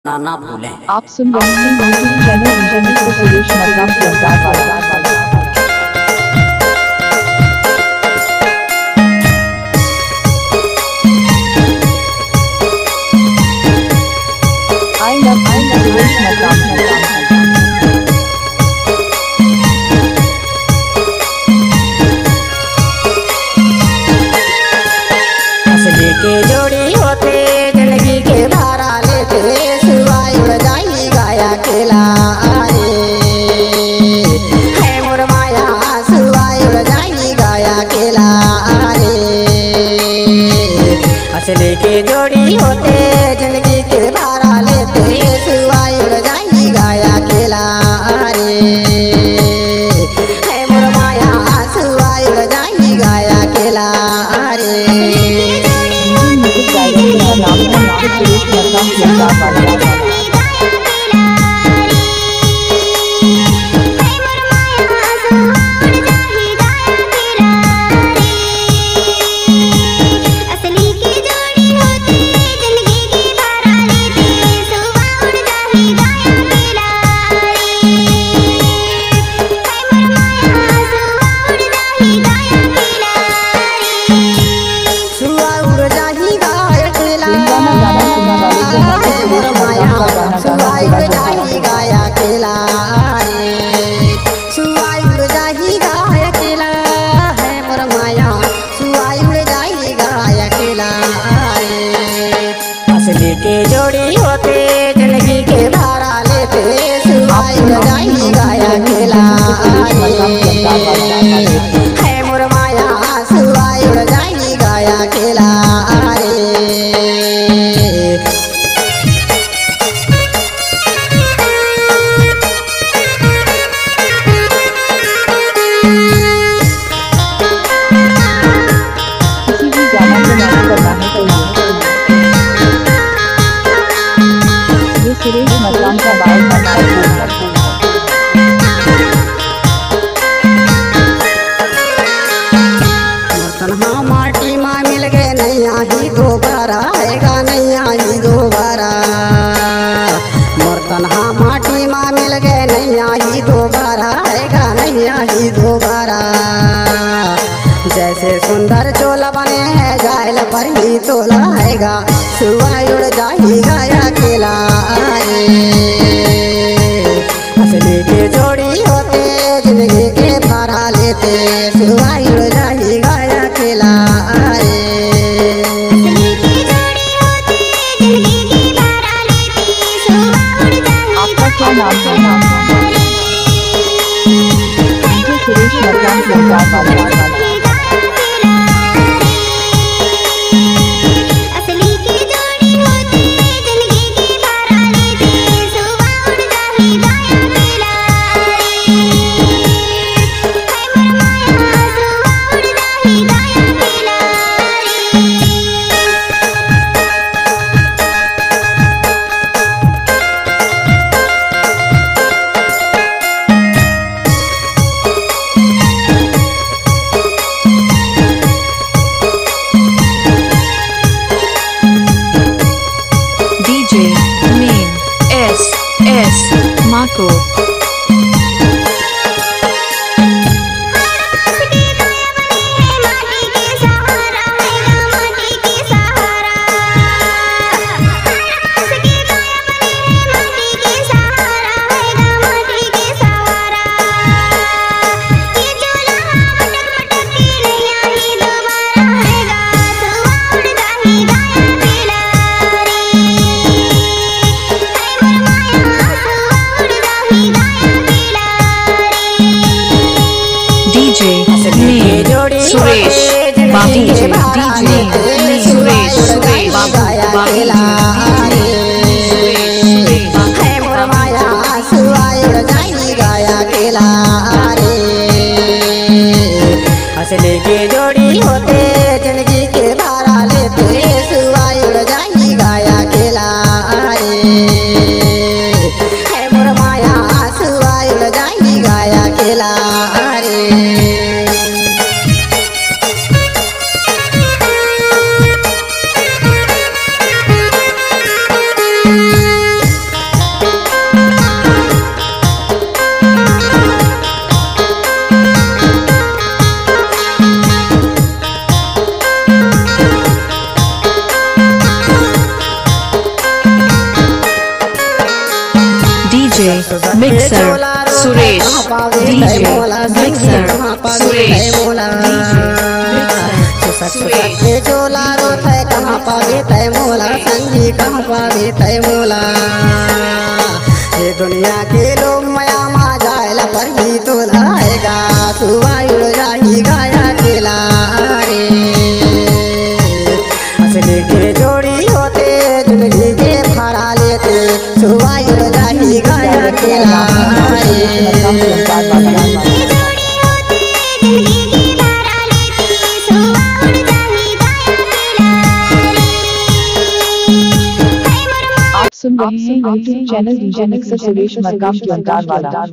ना भूलें। आप सुन रहे हैं YouTube channel internet Suresh Markam के I love सुरेश मरकाम। असली के जोड़ी होते जिंदगी के धारा लेते सुवाई उड़ जाई गाया केला है मोर माया सुवाई उड़ जाई गाया केला असली के जोड़ी होते जिंदगी के धारा लेते सुवाई उड़ जाई गाया केला है मोर माया सुवाई उड़ जाई गाया केला सुरेश मरकाम के असली के जोड़ी होते जिंदगी के धारा लेते सुवाई उड़ जाई गाया केला है मोर माया सुवाई उड़ जाई गाया केला सुरेश मरकाम का हाँ माटी माँ मिल गए नैया ही दोबारा आएगा नैया ही दोबारा मोरतन हाँ माटी माँ मिल गए नैया ही दोबारा आएगा नैया ही दोबारा जैसे सुंदर चोला बने हैं जायल पर ही तोला आएगा सुवाई उड़ जाई गाया केला असली के जोड़ी होते जिंदगी के धारा लेते सुवाई उड़ जाई गाया केला आपका क्या नाम है? सुरेश मरकाम के Marco He DJ Mixer Suresh DJ Mixer Suresh ये जोला रोत है कहाँ पावे तय मोला संगी कहाँ पावे तय मोला ये दुनिया के लोग मया मा जायला पर ही तो लाएगा सुवाई उड़ जाही गाया केला रे असली के जोड़ी होते जिंदगी के फरा लेते सुवाई उड़ जाही गाया केला सुन रहे हैं YouTube channel DJ mixer Suresh Markam की अंदाज वाला।